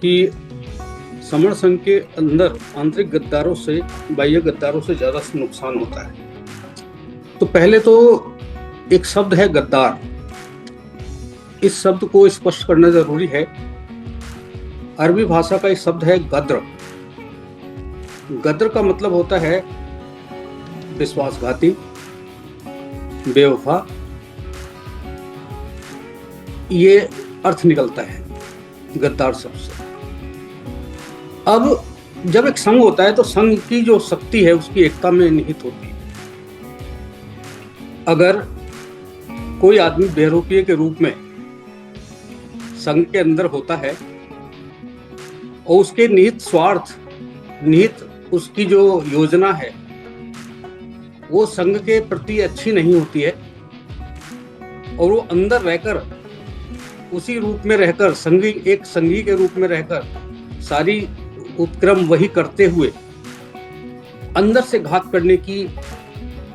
कि समर संघ के अंदर आंतरिक गद्दारों से बाह्य गद्दारों से ज्यादा नुकसान होता है। तो पहले तो एक शब्द है गद्दार। इस शब्द को स्पष्ट करना जरूरी है। अरबी भाषा का एक शब्द है गद्र। गद्र का मतलब होता है विश्वासघाती, बेवफा, ये अर्थ निकलता है गद्दार शब्द से। अब जब एक संघ होता है तो संघ की जो शक्ति है उसकी एकता में निहित होती है। अगर कोई आदमी बेरुपये के रूप में संघ के अंदर होता है और उसके निहित स्वार्थ, निहित उसकी जो योजना है वो संघ के प्रति अच्छी नहीं होती है और वो अंदर रहकर उसी रूप में रहकर एक संघी के रूप में रहकर सारी उपक्रम वही करते हुए अंदर से घात करने की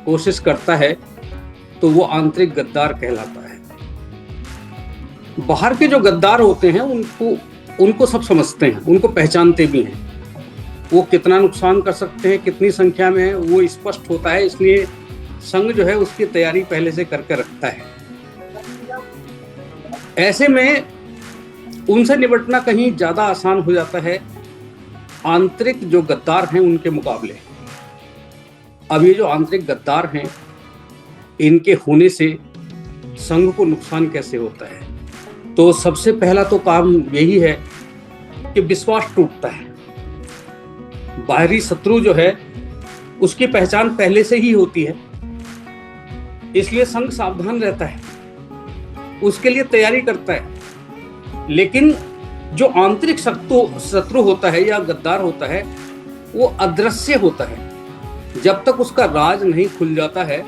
कोशिश करता है, तो वो आंतरिक गद्दार कहलाता है। बाहर के जो गद्दार होते हैं उनको सब समझते हैं, उनको पहचानते भी हैं। वो कितना नुकसान कर सकते हैं, कितनी संख्या में है, वो स्पष्ट होता है। इसलिए संघ जो है उसकी तैयारी पहले से करके रखता है। ऐसे में उनसे निपटना कहीं ज्यादा आसान हो जाता है आंतरिक जो गद्दार हैं उनके मुकाबले। अब ये जो आंतरिक गद्दार हैं, इनके होने से संघ को नुकसान कैसे होता है? तो सबसे पहला तो काम यही है कि विश्वास टूटता है। बाहरी शत्रु जो है उसकी पहचान पहले से ही होती है, इसलिए संघ सावधान रहता है, उसके लिए तैयारी करता है। लेकिन जो आंतरिक शत्रु होता है या गद्दार होता है वो अदृश्य होता है। जब तक उसका राज नहीं खुल जाता है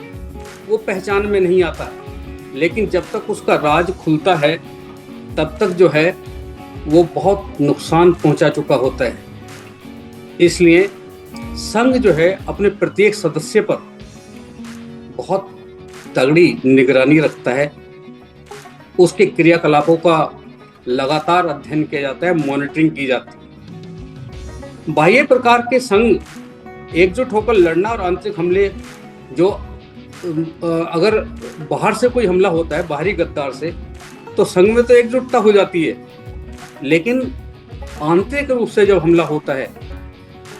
वो पहचान में नहीं आता, लेकिन जब तक उसका राज खुलता है तब तक जो है वो बहुत नुकसान पहुंचा चुका होता है। इसलिए संघ जो है अपने प्रत्येक सदस्य पर बहुत तगड़ी निगरानी रखता है। उसके क्रियाकलापों का लगातार अध्ययन किया जाता है, मॉनिटरिंग की जाती है। बाह्य प्रकार के संघ एकजुट होकर लड़ना और आंतरिक हमले जो अगर बाहर से कोई हमला होता है बाहरी गद्दार से, तो संघ में तो एकजुटता हो जाती है, लेकिन आंतरिक रूप से जब हमला होता है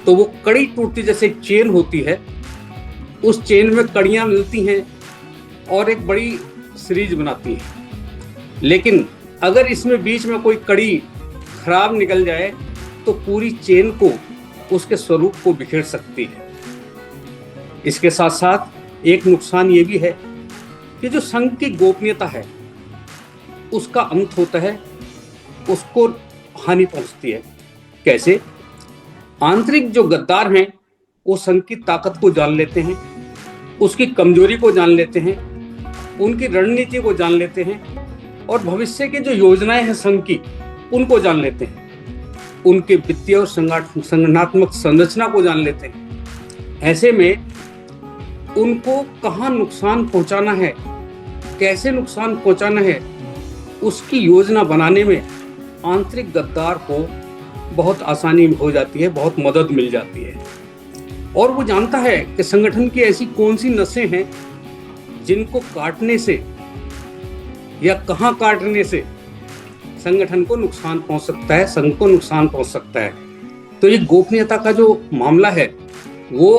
तो वो कड़ी टूटती, जैसे एक चेन होती है, उस चेन में कड़ियां मिलती हैं और एक बड़ी सीरीज बनाती है। लेकिन अगर इसमें बीच में कोई कड़ी खराब निकल जाए तो पूरी चेन को, उसके स्वरूप को बिखेर सकती है। इसके साथ साथ एक नुकसान ये भी है कि जो संघ की गोपनीयता है उसका अंत होता है, उसको हानि पहुंचती है। कैसे? आंतरिक जो गद्दार हैं वो संघ की ताकत को जान लेते हैं, उसकी कमजोरी को जान लेते हैं, उनकी रणनीति को जान लेते हैं और भविष्य की जो योजनाएं हैं संघ की उनको जान लेते हैं, उनके वित्तीय और संगठनात्मक संरचना को जान लेते हैं। ऐसे में उनको कहाँ नुकसान पहुंचाना है, कैसे नुकसान पहुंचाना है, उसकी योजना बनाने में आंतरिक गद्दार को बहुत आसानी हो जाती है, बहुत मदद मिल जाती है। और वो जानता है कि संगठन की ऐसी कौन सी नसें हैं जिनको काटने से या कहाँ काटने से संगठन को नुकसान पहुंच सकता है, संघ को नुकसान पहुंच सकता है। तो ये गोपनीयता का जो मामला है वो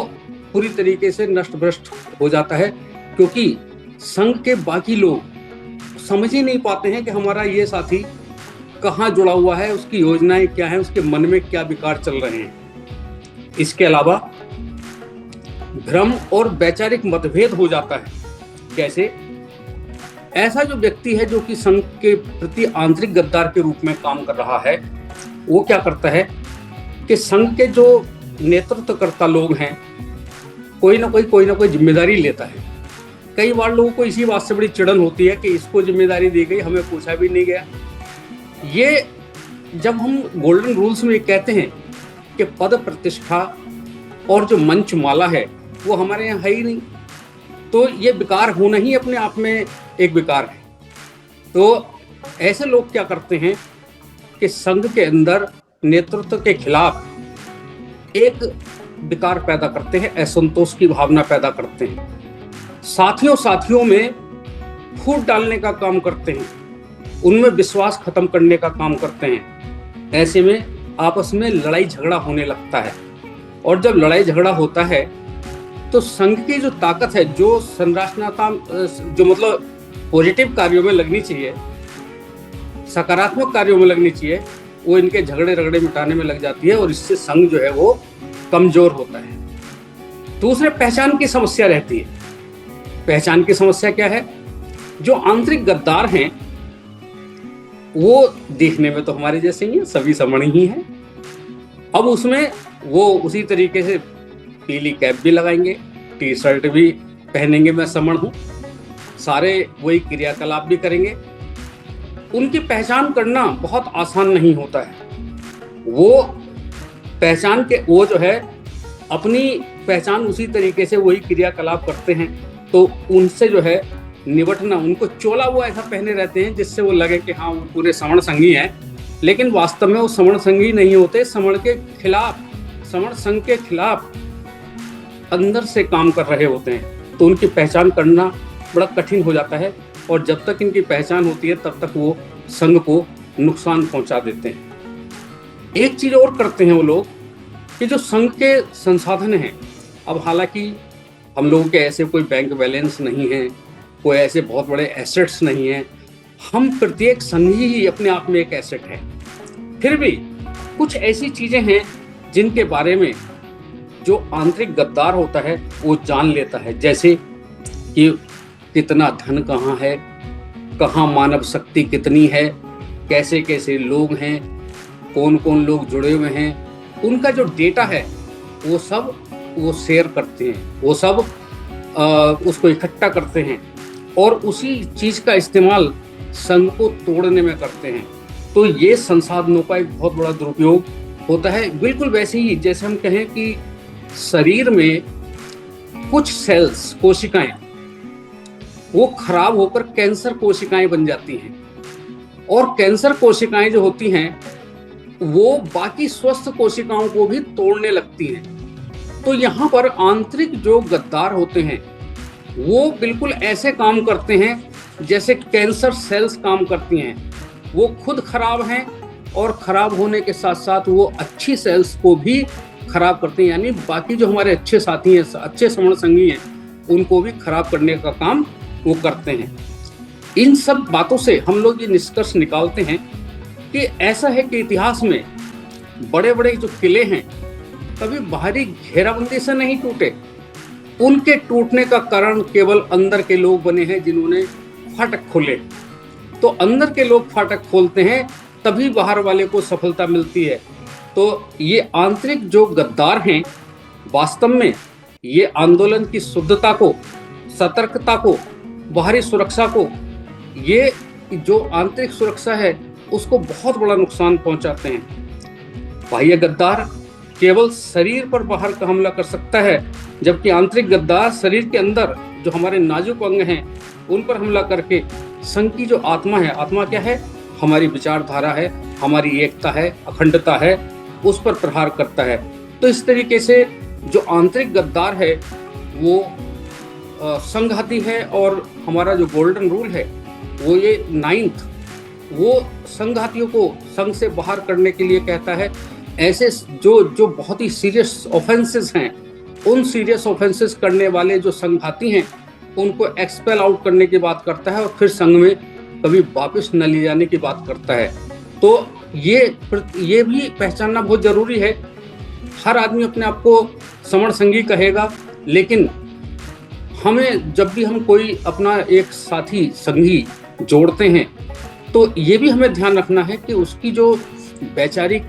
पूरी तरीके से नष्ट भ्रष्ट हो जाता है, क्योंकि संघ के बाकी लोग समझ ही नहीं पाते हैं कि हमारा ये साथी कहाँ जुड़ा हुआ है, उसकी योजनाएं क्या है, उसके मन में क्या विकार चल रहे हैं। इसके अलावा भ्रम और वैचारिक मतभेद हो जाता है। कैसे? ऐसा जो व्यक्ति है जो कि संघ के प्रति आंतरिक गद्दार के रूप में काम कर रहा है, वो क्या करता है कि संघ के जो नेतृत्वकर्ता लोग हैं कोई ना कोई जिम्मेदारी लेता है। कई बार लोगों को इसी बात से बड़ी चिड़न होती है कि इसको जिम्मेदारी दी गई, हमें पूछा भी नहीं गया। ये जब हम गोल्डन रूल्स में कहते हैं कि पद प्रतिष्ठा और जो मंच माला है वो हमारे यहाँ है ही नहीं, तो ये विकार होना ही अपने आप में एक विकार है। तो ऐसे लोग क्या करते हैं कि संघ के अंदर नेतृत्व के खिलाफ एक विकार पैदा करते हैं, असंतोष की भावना पैदा करते हैं, साथियों में फूट डालने का काम करते हैं, उनमें विश्वास खत्म करने का काम करते हैं। ऐसे में आपस में लड़ाई झगड़ा होने लगता है, और जब लड़ाई झगड़ा होता है तो संघ की जो ताकत है, जो संरचनात्मक, जो मतलब पॉजिटिव कार्यों में लगनी चाहिए, सकारात्मक कार्यों में लगनी चाहिए, वो इनके झगड़े रगड़े मिटाने में लग जाती है, और इससे संघ जो है वो कमजोर होता है। दूसरे, पहचान की समस्या रहती है। पहचान की समस्या क्या है? जो आंतरिक गद्दार हैं वो देखने में तो हमारे जैसे ही हैं, सभी समण ही हैं। अब उसमें वो उसी तरीके से पीली कैप भी लगाएंगे, टी शर्ट भी पहनेंगे, मैं समण हूँ, सारे वही क्रियाकलाप भी करेंगे। उनकी पहचान करना बहुत आसान नहीं होता है। वो पहचान के, वो जो है अपनी पहचान उसी तरीके से वही क्रियाकलाप करते हैं, तो उनसे जो है निपटना, उनको चोला वो ऐसा पहने रहते हैं जिससे वो लगे कि हाँ वो पूरे समण संघी हैं, लेकिन वास्तव में वो समण संघी नहीं होते। समण के खिलाफ, समण संघ के खिलाफ अंदर से काम कर रहे होते हैं, तो उनकी पहचान करना बड़ा कठिन हो जाता है, और जब तक इनकी पहचान होती है तब तक वो संघ को नुकसान पहुंचा देते हैं। एक चीज और करते हैं वो लोग कि जो संघ के संसाधन हैं, अब हालांकि हम लोगों के ऐसे कोई बैंक बैलेंस नहीं है, कोई ऐसे बहुत बड़े एसेट्स नहीं हैं, हम प्रत्येक संघी ही अपने आप में एक एसेट है, फिर भी कुछ ऐसी चीजें हैं जिनके बारे में जो आंतरिक गद्दार होता है वो जान लेता है, जैसे कि कितना धन कहाँ है, कहाँ मानव शक्ति कितनी है, कैसे कैसे लोग हैं, कौन कौन लोग जुड़े हुए हैं, उनका जो डेटा है वो सब वो शेयर करते हैं, वो सब उसको इकट्ठा करते हैं, और उसी चीज का इस्तेमाल संघ को तोड़ने में करते हैं। तो ये संसाधनों का एक बहुत बड़ा दुरुपयोग होता है। बिल्कुल वैसे ही जैसे हम कहें कि शरीर में कुछ सेल्स, कोशिकाएं, वो खराब होकर कैंसर कोशिकाएं बन जाती हैं, और कैंसर कोशिकाएं जो होती हैं वो बाकी स्वस्थ कोशिकाओं को भी तोड़ने लगती हैं। तो यहाँ पर आंतरिक जो गद्दार होते हैं वो बिल्कुल ऐसे काम करते हैं जैसे कैंसर सेल्स काम करती हैं। वो खुद खराब हैं, और खराब होने के साथ साथ वो अच्छी सेल्स को भी खराब करते हैं, यानी बाकी जो हमारे अच्छे साथी हैं, अच्छे समण संगी हैं, उनको भी खराब करने का काम वो करते हैं। इन सब बातों से हम लोग ये निष्कर्ष निकालते हैं कि ऐसा है कि इतिहास में बड़े बड़े जो किले हैं कभी बाहरी घेराबंदी से नहीं टूटे, उनके टूटने का कारण केवल अंदर के लोग बने हैं जिन्होंने फाटक खोले। तो अंदर के लोग फाटक खोलते हैं तभी बाहर वाले को सफलता मिलती है। तो ये आंतरिक जो गद्दार हैं वास्तव में ये आंदोलन की शुद्धता को, सतर्कता को, बाहरी सुरक्षा को, ये जो आंतरिक सुरक्षा है उसको बहुत बड़ा नुकसान पहुंचाते हैं। बाह्य गद्दार केवल शरीर पर बाहर का हमला कर सकता है, जबकि आंतरिक गद्दार शरीर के अंदर जो हमारे नाजुक अंग हैं उन पर हमला करके संघ की जो आत्मा है, आत्मा क्या है, हमारी विचारधारा है, हमारी एकता है, अखंडता है, उस पर प्रहार करता है। तो इस तरीके से जो आंतरिक गद्दार है वो संघाती है, और हमारा जो गोल्डन रूल है वो ये 9th, वो संघातियों को संघ से बाहर करने के लिए कहता है। ऐसे जो बहुत ही सीरियस ऑफेंसेस हैं, उन सीरियस ऑफेंसेस करने वाले जो संघाती हैं उनको एक्सपेल आउट करने की बात करता है, और फिर संघ में कभी वापस न ले जाने की बात करता है। तो ये भी पहचानना बहुत जरूरी है। हर आदमी अपने आप को समण संगी कहेगा, लेकिन हमें जब भी हम कोई अपना एक साथी संगी जोड़ते हैं तो ये भी हमें ध्यान रखना है कि उसकी जो वैचारिक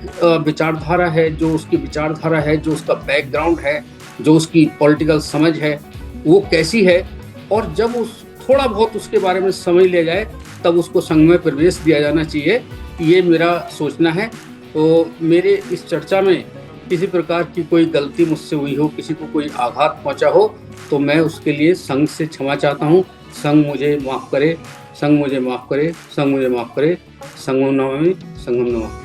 विचारधारा है, जो उसकी विचारधारा है, जो उसका बैकग्राउंड है, जो उसकी पॉलिटिकल समझ है, वो कैसी है, और जब उस थोड़ा बहुत उसके बारे में समझ लिया जाए तब उसको संघ में प्रवेश दिया जाना चाहिए। ये मेरा सोचना है। तो मेरे इस चर्चा में किसी प्रकार की कोई गलती मुझसे हुई हो, किसी को कोई आघात पहुंचा हो, तो मैं उसके लिए संघ से क्षमा चाहता हूँ। संघ मुझे माफ़ करे, संघ मुझे माफ़ करे, संघ मुझे माफ़ करे। संघम नमामि, संघम नमः।